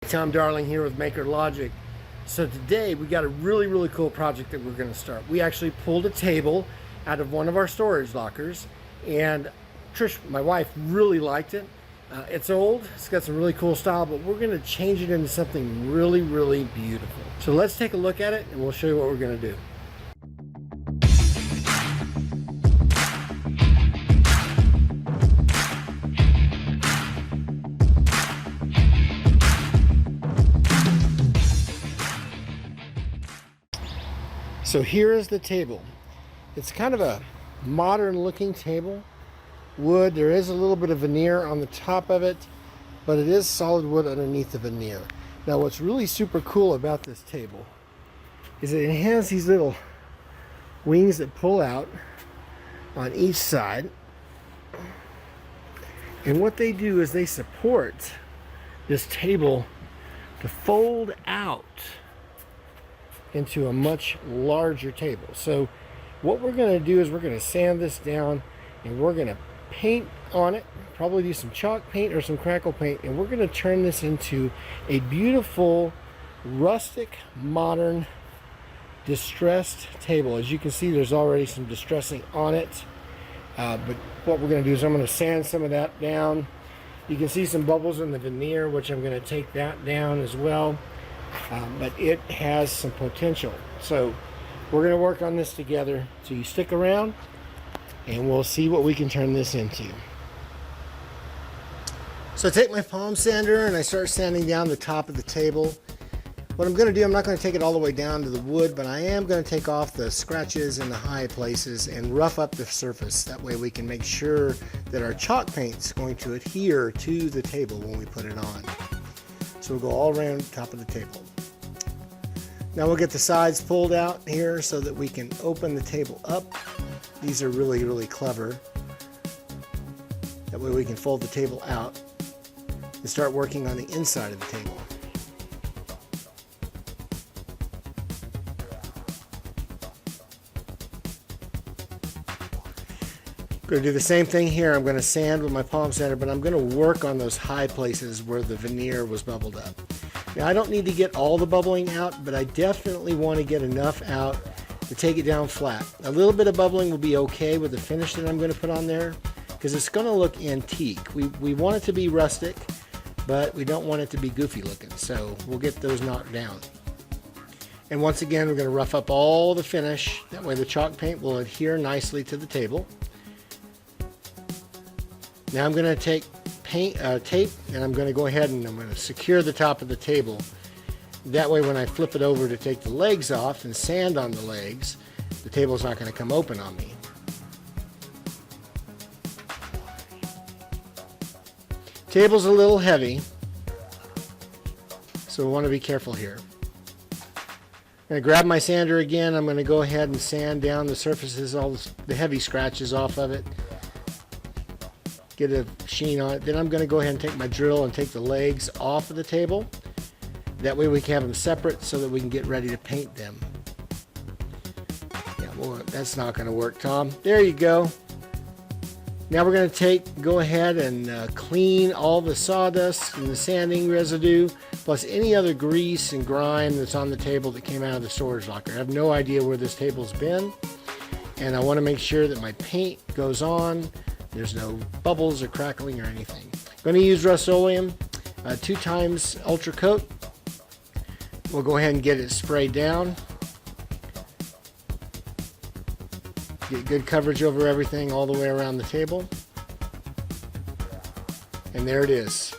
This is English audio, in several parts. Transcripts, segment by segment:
Tom Darling here with Maker Logic. So today we got a really cool project that we're going to start. We actually pulled a table out of one of our storage lockers, and Trish, my wife, really liked it. It's old, it's got some really cool style, but we're going to change it into something really beautiful. So let's take a look at it and we'll show you what we're going to do. So here is the table. It's kind of a modern looking table. Wood, there is a little bit of veneer on the top of it, but it is solid wood underneath the veneer. Now what's really super cool about this table is that it has these little wings that pull out on each side. And what they do is they support this table to fold out into a much larger table. So what we're going to do is we're going to sand this down and we're going to paint on it, probably do some chalk paint or some crackle paint, and we're going to turn this into a beautiful rustic modern distressed table. As you can see, there's already some distressing on it, but what we're going to do is I'm going to sand some of that down. You can see some bubbles in the veneer, which I'm going to take that down as well. But it has some potential. So we're going to work on this together. So you stick around and we'll see what we can turn this into. So I take my palm sander and I start sanding down the top of the table. What I'm going to do, I'm not going to take it all the way down to the wood, but I am going to take off the scratches and the high places and rough up the surface. That way we can make sure that our chalk paint is going to adhere to the table when we put it on. So we'll go all around the top of the table. Now we'll get the sides pulled out here so that we can open the table up. These are really clever. That way we can fold the table out and start working on the inside of the table. I'm going to do the same thing here. I'm going to sand with my palm sander, but I'm going to work on those high places where the veneer was bubbled up. Now I don't need to get all the bubbling out, but I definitely want to get enough out to take it down flat. A little bit of bubbling will be okay with the finish that I'm going to put on there because it's going to look antique. We want it to be rustic, but we don't want it to be goofy looking, so we'll get those knocked down. And once again, we're going to rough up all the finish. That way the chalk paint will adhere nicely to the table. Now I'm going to take tape and I'm going to go ahead and I'm going to secure the top of the table. That way when I flip it over to take the legs off and sand on the legs, the table's not going to come open on me. Table's a little heavy, so we want to be careful here. I'm going to grab my sander again. I'm going to go ahead and sand down the surfaces, all the heavy scratches off of it. Get a sheen on it. Then I'm going to go ahead and take my drill and take the legs off of the table. That way we can have them separate so that we can get ready to paint them. Yeah, well, that's not going to work, Tom. There you go. Now we're going to go ahead and clean all the sawdust and the sanding residue, plus any other grease and grime that's on the table that came out of the storage locker. I have no idea where this table's been, and I want to make sure that my paint goes on. There's no bubbles or crackling or anything. I'm going to use Rust-Oleum 2 times Ultra Coat. We'll go ahead and get it sprayed down. Get good coverage over everything all the way around the table. And there it is.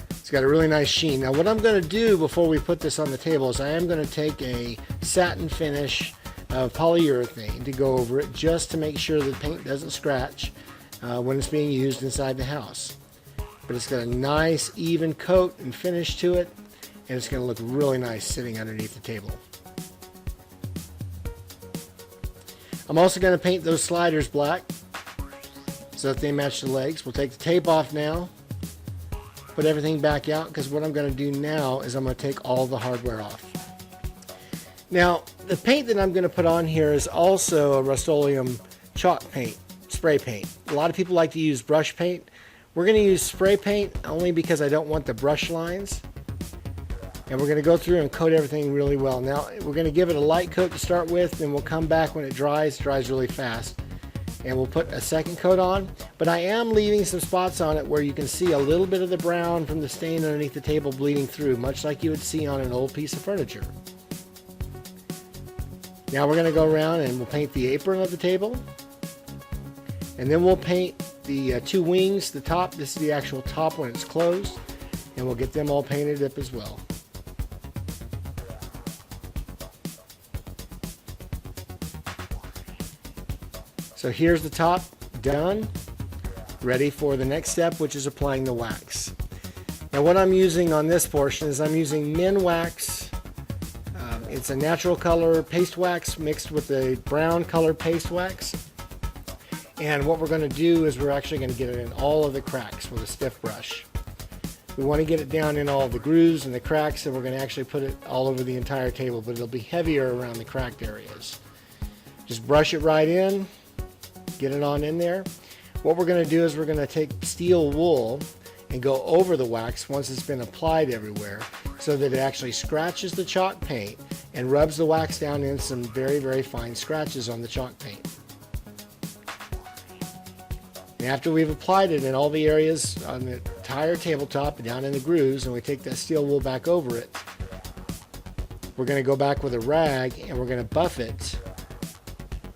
It's got a really nice sheen. Now what I'm going to do before we put this on the table is I am going to take a satin finish of polyurethane to go over it just to make sure the paint doesn't scratch when it's being used inside the house. But it's got a nice even coat and finish to it, and it's going to look really nice sitting underneath the table. I'm also going to paint those sliders black so that they match the legs. We'll take the tape off now, put everything back out, because what I'm going to do now is I'm going to take all the hardware off. Now the paint that I'm going to put on here is also a Rust-Oleum chalk paint, spray paint. A lot of people like to use brush paint. We're going to use spray paint only because I don't want the brush lines. And we're going to go through and coat everything really well. Now we're going to give it a light coat to start with, then we'll come back when it dries really fast. And we'll put a second coat on, but I am leaving some spots on it where you can see a little bit of the brown from the stain underneath the table bleeding through, much like you would see on an old piece of furniture. Now we're going to go around and we'll paint the apron of the table, and then we'll paint the two wings, the top. This is the actual top when it's closed, and we'll get them all painted up as well. So here's the top done, ready for the next step, which is applying the wax. Now what I'm using on this portion is I'm using Min Wax. It's a natural color paste wax mixed with a brown color paste wax. And what we're going to do is we're actually going to get it in all of the cracks with a stiff brush. We want to get it down in all the grooves and the cracks, and we're going to actually put it all over the entire table, but it'll be heavier around the cracked areas. Just brush it right in. Get it on in there. What we're going to do is we're going to take steel wool and go over the wax once it's been applied everywhere, so that it actually scratches the chalk paint and rubs the wax down in some very, very fine scratches on the chalk paint. And after we've applied it in all the areas on the entire tabletop and down in the grooves, and we take that steel wool back over it, we're going to go back with a rag and we're going to buff it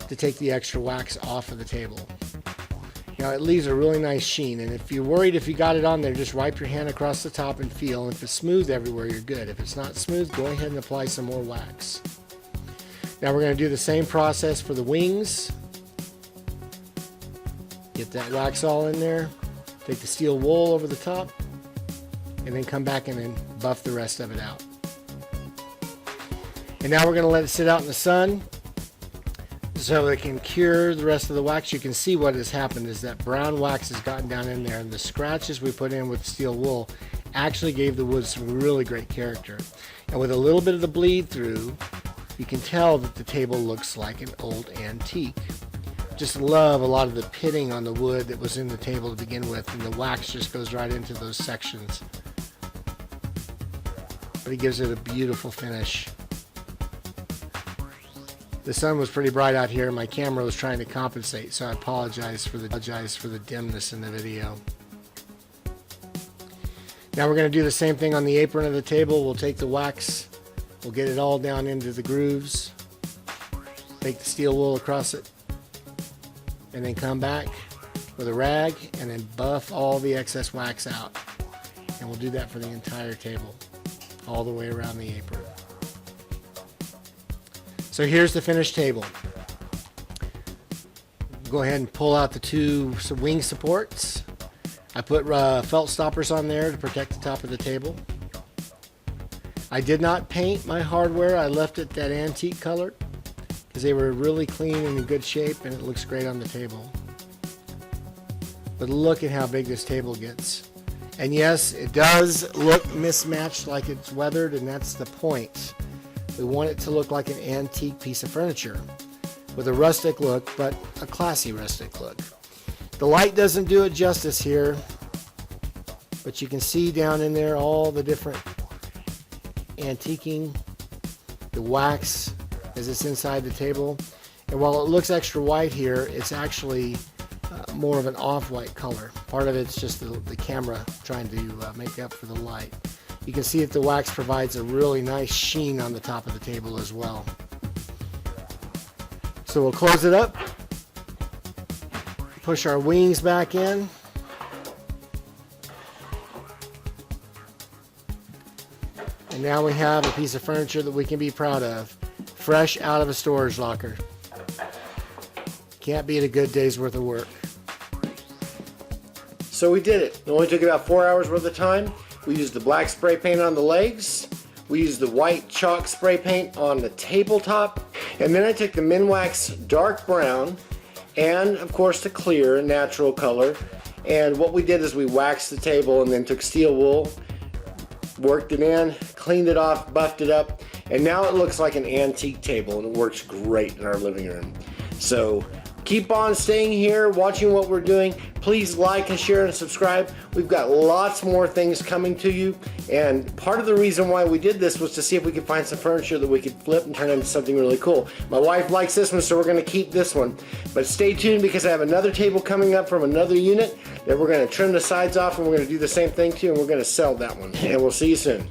to take the extra wax off of the table. Now it leaves a really nice sheen, and if you're worried if you got it on there, just wipe your hand across the top and feel, and if it's smooth everywhere, you're good. If it's not smooth, go ahead and apply some more wax. Now we're going to do the same process for the wings. Get that wax all in there, take the steel wool over the top, and then come back and then buff the rest of it out. And now we're going to let it sit out in the sun so it can cure the rest of the wax. You can see what has happened is that brown wax has gotten down in there, and the scratches we put in with the steel wool actually gave the wood some really great character. And with a little bit of the bleed through, you can tell that the table looks like an old antique. Just love a lot of the pitting on the wood that was in the table to begin with, and the wax just goes right into those sections. But it gives it a beautiful finish. The sun was pretty bright out here. My camera was trying to compensate, so I apologize for the dimness in the video. Now we're going to do the same thing on the apron of the table. We'll take the wax, we'll get it all down into the grooves, take the steel wool across it, and then come back with a rag and then buff all the excess wax out. And we'll do that for the entire table, all the way around the apron. So here's the finished table. Go ahead and pull out the two wing supports. I put felt stoppers on there to protect the top of the table. I did not paint my hardware. I left it that antique color because they were really clean and in good shape, and it looks great on the table. But look at how big this table gets. And yes, it does look mismatched, like it's weathered, and that's the point. We want it to look like an antique piece of furniture with a rustic look, but a classy rustic look. The light doesn't do it justice here, but you can see down in there all the different antiquing, the wax as it's inside the table. And while it looks extra white here, it's actually more of an off-white color. Part of it's just the camera trying to make up for the light. You can see that the wax provides a really nice sheen on the top of the table as well. So we'll close it up, push our wings back in, and now we have a piece of furniture that we can be proud of, fresh out of a storage locker. Can't beat a good day's worth of work. So we did it. It only took about 4 hours worth of time. We used the black spray paint on the legs. We used the white chalk spray paint on the tabletop. And then I took the Minwax dark brown and of course the clear natural color. And what we did is we waxed the table and then took steel wool, worked it in, cleaned it off, buffed it up, and now it looks like an antique table, and it works great in our living room. So Keep on staying here, watching what we're doing. Please like and share and subscribe. We've got lots more things coming to you. And part of the reason why we did this was to see if we could find some furniture that we could flip and turn into something really cool. My wife likes this one, so we're going to keep this one. But stay tuned, because I have another table coming up from another unit that we're going to trim the sides off, and we're going to do the same thing too, and we're going to sell that one. And we'll see you soon.